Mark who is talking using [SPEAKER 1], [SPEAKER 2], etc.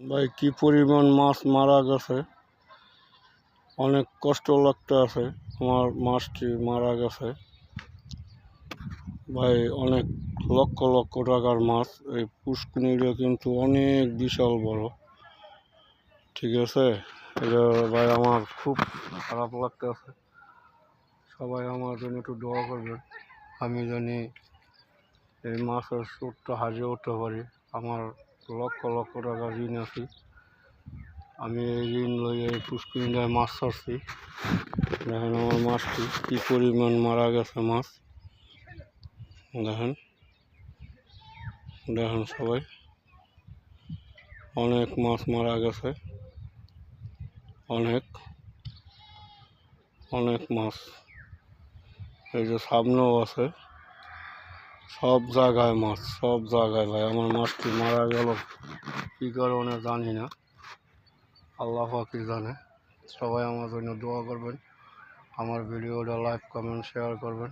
[SPEAKER 1] ভাই কি পরিমাণ মাছ মারা গেছে, অনেক কষ্ট লাগতে আছে। আমার মাছটি মারা গেছে ভাই, অনেক লক্ষ লক্ষ টাকার মাছ। এই পুষ্কুনিটা কিন্তু অনেক বিশাল বড়, ঠিক আছে। এটা ভাই আমার খুব খারাপ লাগতে আছে। সবাই আমার জন্য একটু দোয়া করবেন, আমি জানি এই মাছের সুটটা হারিয়ে উঠতে পারি। আমার লক্ষ লক্ষ টাকা ঋণ আছে, আমি এই ঋণ লইয়ে এই পুষ্কুনিটায় মাছ ছাড়ছি। দেখেন আমার মাছটি কি পরিমাণ মারা গেছে মাছ, দেখেন দেখেন সবাই, অনেক মাছ মারা গেছে, অনেক অনেক মাছ। এই যে সামনেও আছে, সব জায়গায় মাছ, সব জায়গায়। ভাই আমার মাছটি মারা গেল কী কারণে জানি না, আল্লাহ পাকই জানে। সবাই আমার জন্য দোয়া করবেন, আমার ভিডিওটা লাইক কমেন্ট শেয়ার করবেন।